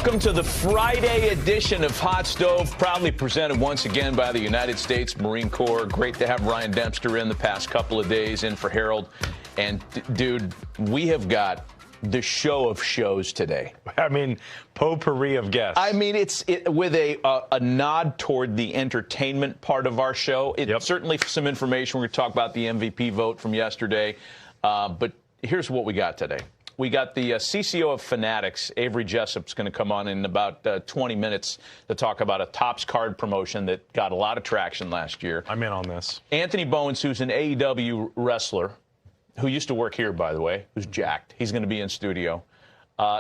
Welcome to the Friday edition of Hot Stove, proudly presented once again by the United States Marine Corps. Great to have Ryan Dempster in the past couple of days, in for Harold. And, dude, we have got the show of shows today. I mean, potpourri of guests. I mean, it's with a nod toward the entertainment part of our show. Certainly some information. We're going to talk about the MVP vote from yesterday. But here's what we got today. We got the CCO of Fanatics, Avery Jessup's going to come on in about 20 minutes to talk about a Topps card promotion that got a lot of traction last year. I'm in on this. Anthony Bowens, who's an AEW wrestler, who used to work here, by the way, who's jacked. He's going to be in studio.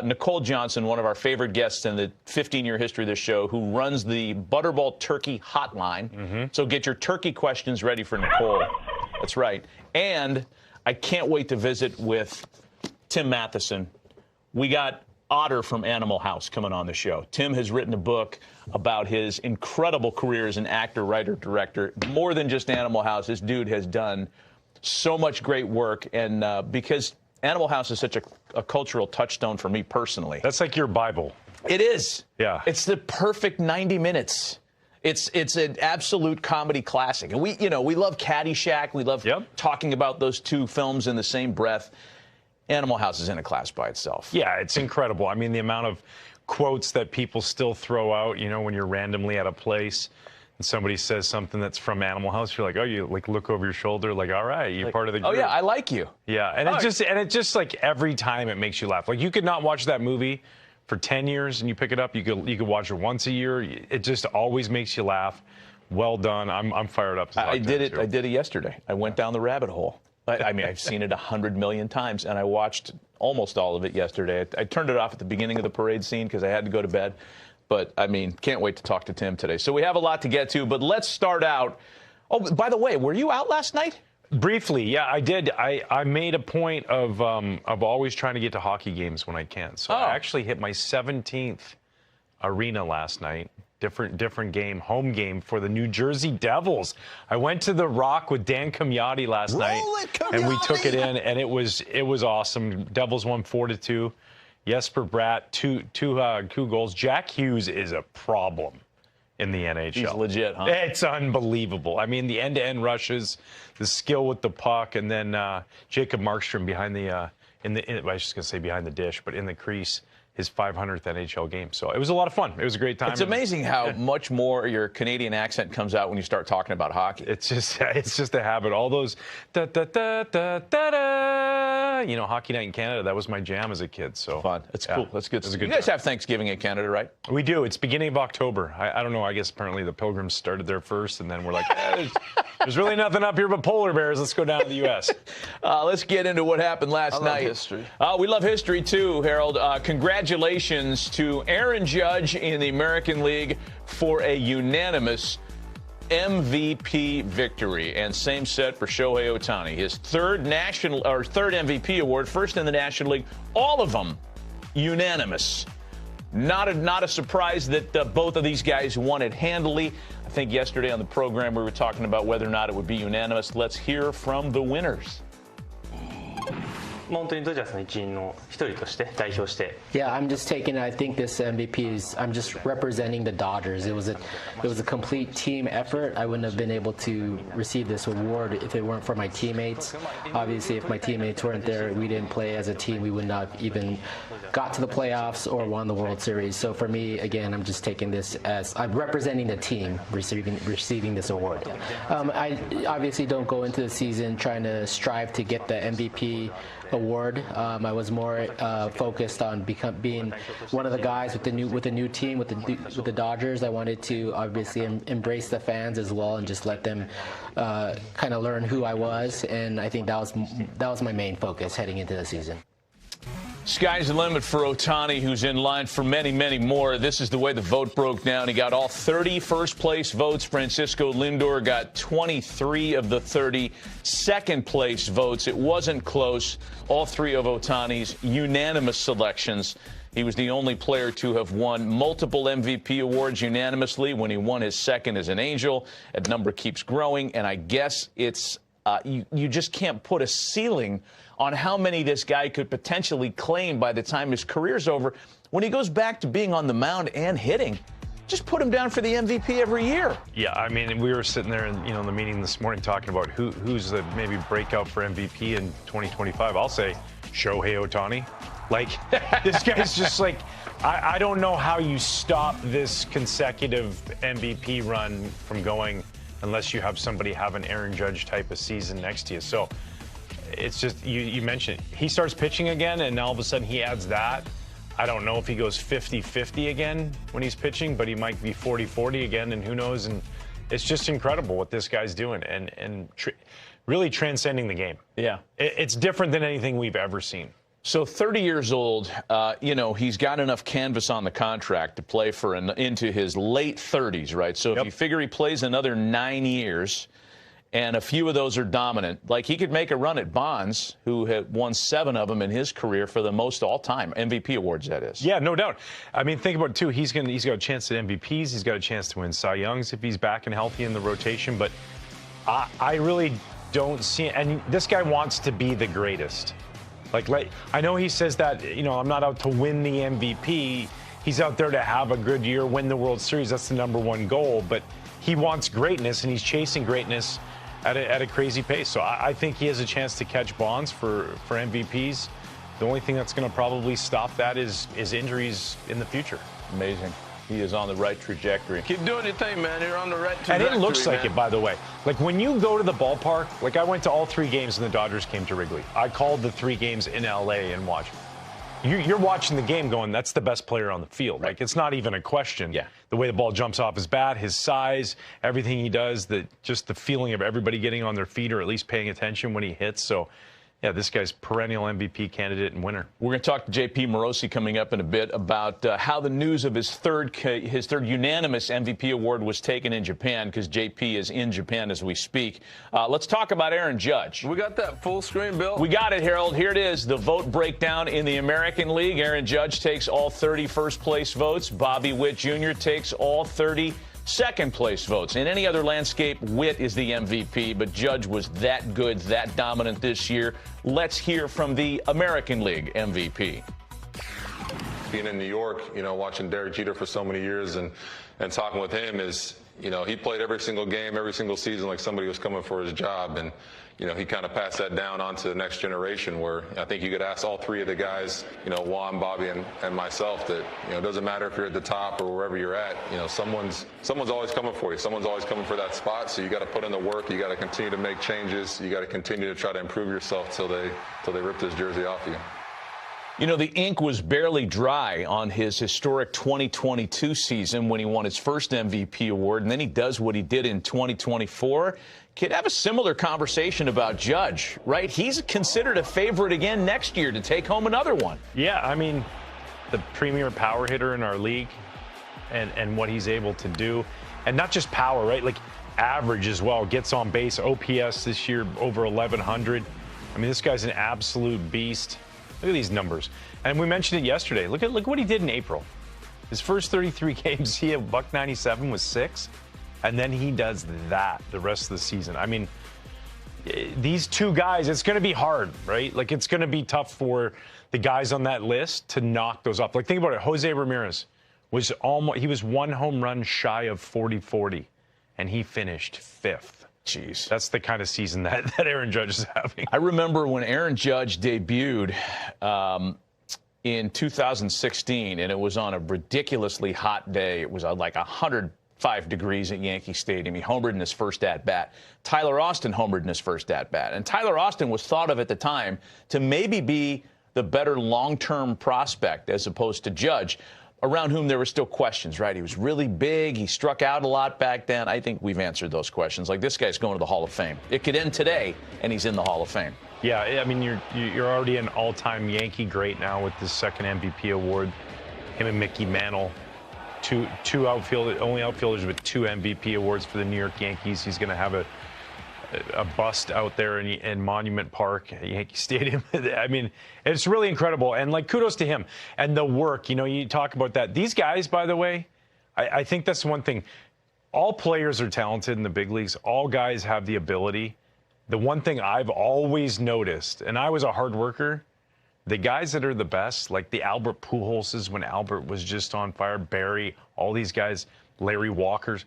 Nicole Johnson, one of our favorite guests in the 15-year history of this show, who runs the Butterball Turkey Hotline. So get your turkey questions ready for Nicole. That's right. And I can't wait to visit with Tim Matheson. We got Otter from Animal House coming on the show. Tim has written a book about his incredible career as an actor, writer, director. More than just Animal House, this dude has done so much great work. And because Animal House is such a cultural touchstone for me personally. That's like your Bible. It is. Yeah. It's the perfect 90 minutes. It's an absolute comedy classic. And we love Caddyshack. We love talking about those two films in the same breath. Animal House is in a class by itself. Yeah, it's incredible. I mean, the amount of quotes that people still throw out, when you're randomly at a place and somebody says something that's from Animal House, you're like, oh, you look over your shoulder, like, all right, you're part of the group. Oh yeah, I like you. Yeah, and it just like every time it makes you laugh. Like you could not watch that movie for 10 years and you pick it up. You could watch it once a year. It just always makes you laugh. Well done. I'm fired up. I did it yesterday. I went down the rabbit hole. I mean, I've seen it 100 million times, and I watched almost all of it yesterday. I turned it off at the beginning of the parade scene because I had to go to bed. But, I mean, can't wait to talk to Tim today. So we have a lot to get to, but let's start out. Oh, by the way, were you out last night? Briefly, yeah, I did. I made a point of always trying to get to hockey games when I can. So I actually hit my 17th arena last night. Different game, home game for the New Jersey Devils. I went to the Rock with Dan Camiotti last night, and we took it in, and it was awesome. Devils won 4-2. Jesper Bratt, two goals. Jack Hughes is a problem in the NHL. He's legit, huh? It's unbelievable. I mean, the end-to-end rushes, the skill with the puck, and then Jacob Markstrom behind I was just gonna say behind the dish, but in the crease. His 500th NHL game. So it was a lot of fun. It was a great time. It's amazing how much more your Canadian accent comes out when you start talking about hockey. It's just a habit. All those Hockey Night in Canada, that was my jam as a kid. So fun. It's cool. That's good. You guys have Thanksgiving in Canada, right? We do. It's beginning of October. I don't know. I guess apparently the Pilgrims started there first, and then we're like, there's really nothing up here but polar bears. Let's go down to the U.S. Let's get into what happened last night. History. We love history, too, Harold. Congratulations to Aaron Judge in the American League for a unanimous MVP victory, and same set for Shohei Ohtani, his third MVP award, first in the National League. All of them unanimous. Not a surprise that both of these guys won it handily. I think yesterday on the program we were talking about whether or not it would be unanimous. Let's hear from the winners. Yeah, I'm just taking. I think this MVP is. I'm just representing the Dodgers. It was a complete team effort. I wouldn't have been able to receive this award if it weren't for my teammates. Obviously, if my teammates weren't there, we didn't play as a team. We would not have even got to the playoffs or won the World Series. So for me, again, I'm just taking this as I'm representing the team receiving this award. I obviously don't go into the season trying to strive to get the MVP award. I was more focused on being one of the guys with the new team with the Dodgers. I wanted to obviously embrace the fans as well and just let them kind of learn who I was, and I think that was my main focus heading into the season. Sky's the limit for Ohtani, who's in line for many, many more. This is the way the vote broke down. He got all 30 first-place votes. Francisco Lindor got 23 of the 30 second-place votes. It wasn't close. All three of Ohtani's unanimous selections. He was the only player to have won multiple MVP awards unanimously when he won his second as an Angel. That number keeps growing, and I guess it's you just can't put a ceiling on how many this guy could potentially claim by the time his career's over. when he goes back to being on the mound and hitting, just put him down for the MVP every year. Yeah, I mean, we were sitting there in the meeting this morning talking about who's the maybe breakout for MVP in 2025. I'll say Shohei Ohtani. Like, this guy's just like, I don't know how you stop this consecutive MVP run from going unless you have somebody have an Aaron Judge type of season next to you. So it's just, you mentioned it. He starts pitching again, and all of a sudden he adds that. I don't know if he goes 50-50 again when he's pitching, but he might be 40-40 again, and who knows. And it's just incredible what this guy's doing and really transcending the game. Yeah. It's different than anything we've ever seen. So 30 years old, he's got enough canvas on the contract to play for into his late 30s, right? So if you figure he plays another 9 years, and a few of those are dominant, like he could make a run at Bonds, who had won 7 of them in his career for the most all-time MVP awards, that is. Yeah, no doubt. I mean, think about it, too. He's got a chance at MVPs. He's got a chance to win Cy Youngs if he's back and healthy in the rotation. But I really don't see it. And this guy wants to be the greatest. Like I know he says that, I'm not out to win the MVP. He's out there to have a good year, win the World Series. That's the #1 goal. But he wants greatness, and he's chasing greatness at a crazy pace. So I think he has a chance to catch Bonds for MVPs. The only thing that's going to probably stop that is injuries in the future. Amazing. He is on the right trajectory. Keep doing your thing, man. You're on the right trajectory. And it looks like man. it, by the way. Like, when you go to the ballpark, like I went to all 3 games when the Dodgers came to Wrigley. I called the 3 games in L.A. and watched. You're watching the game going, that's the best player on the field. Right. Like, it's not even a question. Yeah. The way the ball jumps off his bat, his size, everything he does, just the feeling of everybody getting on their feet or at least paying attention when he hits. So, yeah, this guy's perennial MVP candidate and winner. We're going to talk to J.P. Morosi coming up in a bit about how the news of his third unanimous MVP award was taken in Japan, because J.P. is in Japan as we speak. Let's talk about Aaron Judge. We got that full screen, Bill. We got it, Harold. Here it is, the vote breakdown in the American League. Aaron Judge takes all 30 first-place votes. Bobby Witt Jr. takes all 30 second-place votes. In any other landscape, Witt is the MVP, but Judge was that good, that dominant this year. Let's hear from the American League MVP. Being in New York, watching Derek Jeter for so many years and talking with him is, he played every single game, every single season like somebody was coming for his job. And, he kind of passed that down onto the next generation, where I think you could ask all 3 of the guys, Juan, Bobby, and myself, that, it doesn't matter if you're at the top or wherever you're at, someone's always coming for you. Someone's always coming for that spot. So you got to put in the work. You got to continue to make changes. You got to continue to try to improve yourself till they rip this jersey off you. The ink was barely dry on his historic 2022 season when he won his first MVP award, and then he does what he did in 2024. Could have a similar conversation about Judge, right? He's considered a favorite again next year to take home another one. Yeah, I mean, the premier power hitter in our league and what he's able to do. And not just power, right? Like, average as well. Gets on base, OPS this year over 1,100. I mean, this guy's an absolute beast. Look at these numbers. And we mentioned it yesterday. Look what he did in April. His first 33 games, he had $197 with 6. And then he does that the rest of the season. I mean, these 2 guys, it's going to be hard, right? Like, it's going to be tough for the guys on that list to knock those off. Like, think about it. Jose Ramirez was 1 home run shy of 40-40, and he finished 5th. Jeez. That's the kind of season that Aaron Judge is having. I remember when Aaron Judge debuted in 2016, and it was on a ridiculously hot day. It was like 105 degrees at Yankee Stadium. He homered in his first at-bat. Tyler Austin homered in his first at-bat. And Tyler Austin was thought of at the time to maybe be the better long-term prospect as opposed to Judge, around whom there were still questions, right? He was really big. He struck out a lot back then. I think we've answered those questions. Like, this guy's going to the Hall of Fame. It could end today, and he's in the Hall of Fame. Yeah, I mean, you're already an all-time Yankee great now with this second MVP award. Him and Mickey Mantle, only outfielders with 2 MVP awards for the New York Yankees. He's going to have a bust out there in Monument Park, Yankee Stadium. I mean, it's really incredible. And, like, kudos to him. And the work, you talk about that. These guys, by the way, I think that's one thing. All players are talented in the big leagues. All guys have the ability. The one thing I've always noticed, and I was a hard worker, the guys that are the best, like the Albert Pujolses when Albert was just on fire, Barry, all these guys, Larry Walkers,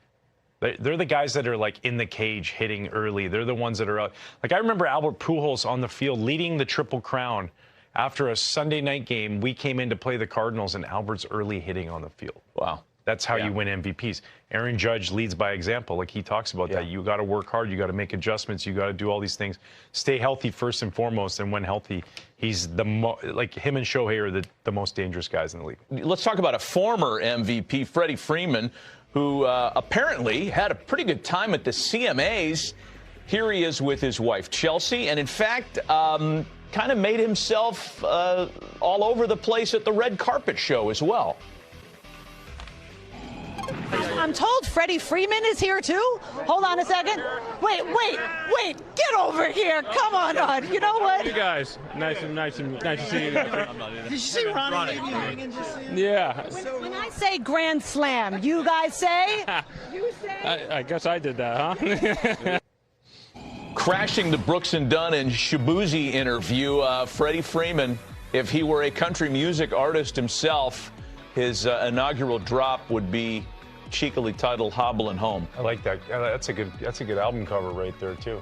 they're the guys that are like in the cage hitting early. They're the ones that are like, I remember Albert Pujols on the field leading the Triple Crown. After a Sunday night game, we came in to play the Cardinals, and Albert's early hitting on the field. Wow. That's how you win MVPs. Aaron Judge leads by example. Like, he talks about that. You got to work hard. You got to make adjustments. You got to do all these things. Stay healthy first and foremost. And when healthy, he's like him and Shohei are the most dangerous guys in the league. Let's talk about a former MVP, Freddie Freeman, who apparently had a pretty good time at the CMAs. Here he is with his wife, Chelsea. And in fact, kind of made himself all over the place at the red carpet show as well. I'm told Freddie Freeman is here too. Hold on a second. Wait. Get over here. Come on. You know what? Hey guys, nice to see you guys. Did you see Ronnie? Yeah. When I say grand slam, you guys say? You say? I guess I did that, huh? Crashing the Brooks and Dunn and Shabuzi interview, Freddie Freeman, if he were a country music artist himself, his inaugural drop would be cheekily titled "Hobblin' Home." I like that. That's a good album cover right there too.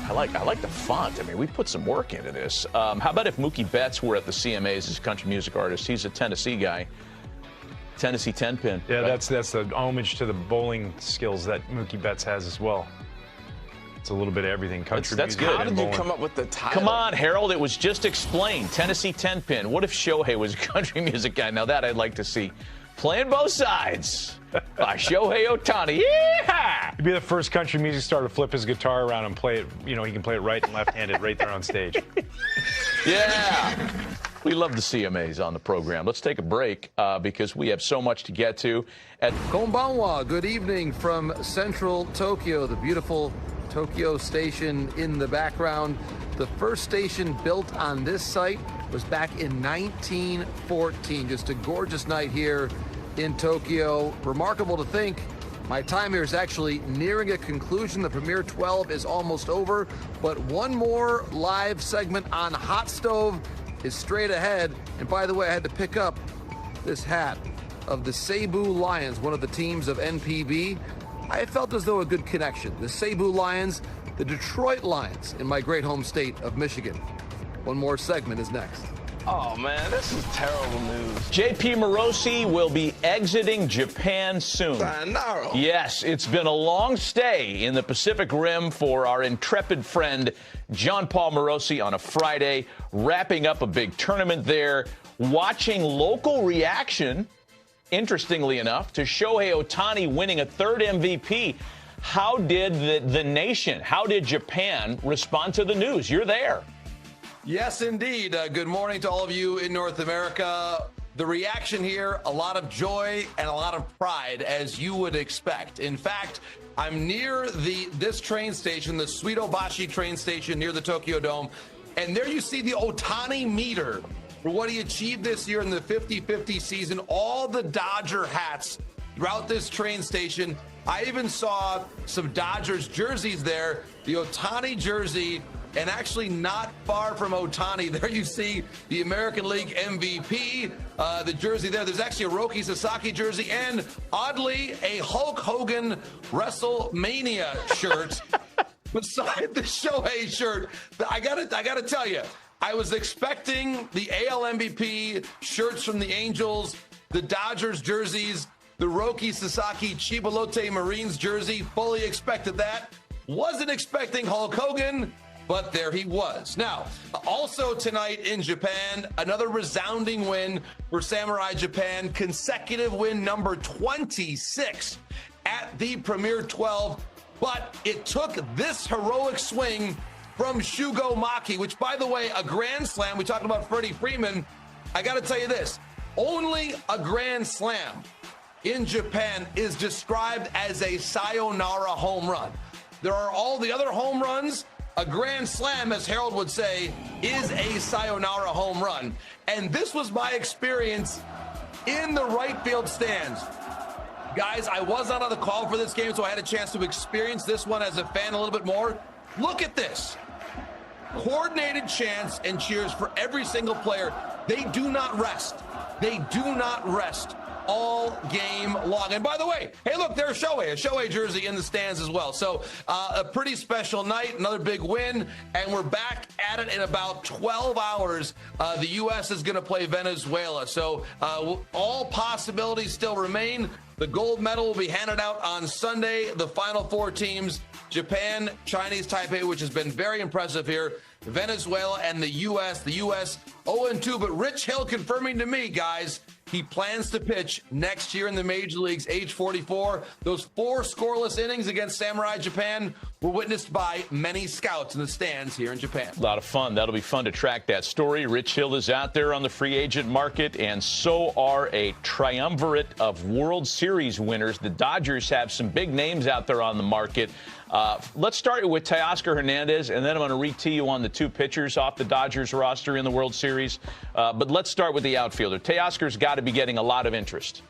I like the font. I mean, we put some work into this. How about if Mookie Betts were at the CMAs as a country music artist? He's a Tennessee guy. Tennessee 10-pin. Yeah, right? that's the homage to the bowling skills that Mookie Betts has as well. It's a little bit of everything. Country That's music good. How and did you bowling. come up with the title? Come on, Harold. It was just explained. Tennessee 10-pin. What if Shohei was a country music guy? Now that I'd like to see. Playing both sides by Shohei Ohtani. Yeah! He'd be the first country music star to flip his guitar around and play it. You know, he can play it right and left-handed right there on stage. Yeah. We love the CMAs on the program. Let's take a break because we have so much to get to. Konbanwa, good evening from central Tokyo, the beautiful Tokyo Station in the background. The first station built on this site was back in 1914. Just a gorgeous night here in Tokyo. Remarkable to think my time here is actually nearing a conclusion. The Premier 12 is almost over, but one more live segment on Hot Stove is straight ahead. And by the way, I had to pick up this hat of the Cebu Lions, one of the teams of NPB. I felt as though a good connection. The Cebu Lions, the Detroit Lions in my great home state of Michigan. One more segment is next. Oh, man, this is terrible news. JP Morosi will be exiting Japan soon. Sayonara. Yes, it's been a long stay in the Pacific Rim for our intrepid friend John Paul Morosi on a Friday, wrapping up a big tournament there, watching local reaction, interestingly enough, to Shohei Ohtani winning a third MVP. How did the nation, how did Japan respond to the news? You're there. Yes, indeed. Good morning to all of you in North America. The reaction here, a lot of joy and a lot of pride, as you would expect. In fact, I'm near this train station, the Suidobashi train station near the Tokyo Dome, and there you see the Ohtani meter for what he achieved this year in the 50-50 season. All the Dodger hats throughout this train station. I even saw some Dodgers jerseys there, the Ohtani jersey. And actually not far from Ohtani, there you see the American League MVP, the jersey there. There's actually a Roki Sasaki jersey and, oddly, a Hulk Hogan WrestleMania shirt beside the Shohei shirt. I gotta tell you, I was expecting the AL MVP shirts from the Angels, the Dodgers jerseys, the Roki Sasaki Chibalote Marines jersey. Fully expected that. Wasn't expecting Hulk Hogan, but there he was. Now, also tonight in Japan, another resounding win for Samurai Japan, consecutive win number 26 at the Premier 12. But it took this heroic swing from Shugo Maki, which, by the way, a grand slam. We talked about Freddie Freeman. I got to tell you this, only a grand slam in Japan is described as a sayonara home run. There are all the other home runs. A grand slam, as Harold would say, is a sayonara home run. And this was my experience in the right field stands. Guys, I was not on the call for this game, so I had a chance to experience this one as a fan a little bit more. Look at this. coordinated chants and cheers for every single player. They do not rest. They do not rest all game long. And by the way, hey, look, there's Shohei, a Shohei jersey in the stands as well. So a pretty special night, another big win, and we're back at it in about 12 hours. The U.S. is going to play Venezuela. So all possibilities still remain. The gold medal will be handed out on Sunday. The final four teams, Japan, Chinese Taipei, which has been very impressive here, Venezuela, and the U.S. The U.S. 0-2, but Rich Hill confirming to me, guys, he plans to pitch next year in the major leagues, age 44. Those 4 scoreless innings against Samurai Japan were witnessed by many scouts in the stands here in Japan. A lot of fun. That'll be fun to track that story. Rich Hill is out there on the free agent market, and so are a triumvirate of World Series winners. The Dodgers have some big names out there on the market. Let's start with Teoscar Hernandez, and then I'm going to re-tee you on the 2 pitchers off the Dodgers roster in the World Series. But let's start with the outfielder. Teoscar's got to be getting a lot of interest.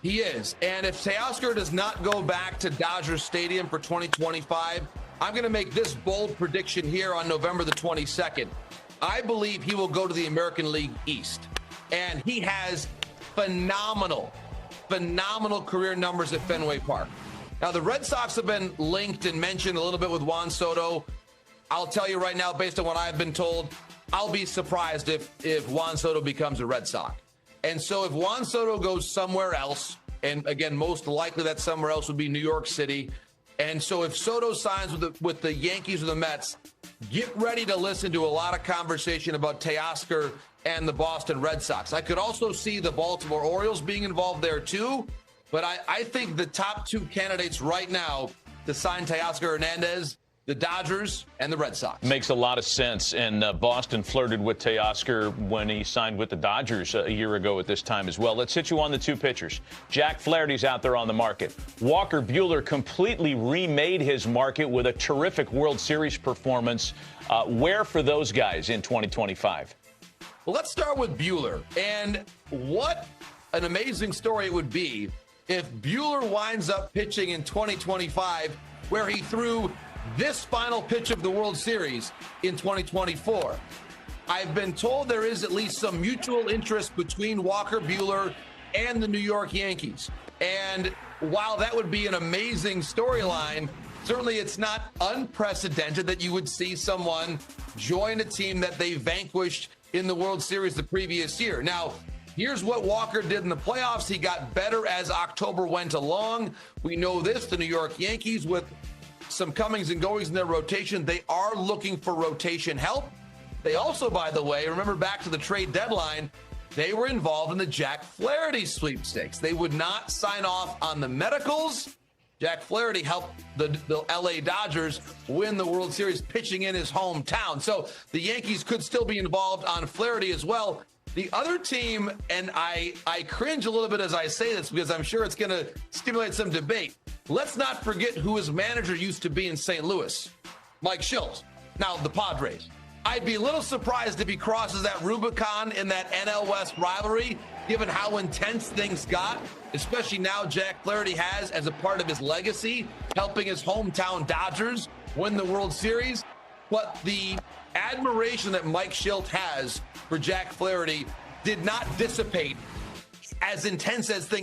He is. And if Teoscar does not go back to Dodger Stadium for 2025, I'm going to make this bold prediction here on November the 22nd. I believe he will go to the American League East. And he has phenomenal career numbers at Fenway Park. Now, the Red Sox have been linked and mentioned a little bit with Juan Soto. I'll tell you right now, based on what I've been told, I'll be surprised if Juan Soto becomes a Red Sox. And so if Juan Soto goes somewhere else, and again, most likely that somewhere else would be New York City. And so if Soto signs with the Yankees or the Mets, get ready to listen to a lot of conversation about Teoscar and the Boston Red Sox. I could also see the Baltimore Orioles being involved there too. But I think the top 2 candidates right now to sign Teoscar Hernandez, the Dodgers and the Red Sox. Makes a lot of sense. And Boston flirted with Teoscar when he signed with the Dodgers a year ago at this time as well. Let's hit you on the 2 pitchers. Jack Flaherty's out there on the market. Walker Buehler completely remade his market with a terrific World Series performance. Where for those guys in 2025? Well, let's start with Buehler. And what an amazing story it would be if Buehler winds up pitching in 2025 where he threw this final pitch of the World Series in 2024. I've been told there is at least some mutual interest between Walker Buehler and the New York Yankees. And while that would be an amazing storyline, certainly it's not unprecedented that you would see someone join a team that they vanquished in the World Series the previous year. Now, here's what Walker did in the playoffs. He got better as October went along. We know this, the New York Yankees, with some comings and goings in their rotation, they are looking for rotation help. They also, by the way, remember back to the trade deadline, they were involved in the Jack Flaherty sweepstakes. They would not sign off on the medicals. Jack Flaherty helped the LA Dodgers win the World Series pitching in his hometown. So the Yankees could still be involved on Flaherty as well. The other team, and I cringe a little bit as I say this because I'm sure it's going to stimulate some debate. Let's not forget who his manager used to be in St. Louis, Mike Shildt. Now, the Padres. I'd be a little surprised if he crosses that Rubicon in that NL West rivalry, given how intense things got, especially now Jack Flaherty has, as a part of his legacy, helping his hometown Dodgers win the World Series. But the admiration that Mike Shildt has for Jack Flaherty did not dissipate as intense as things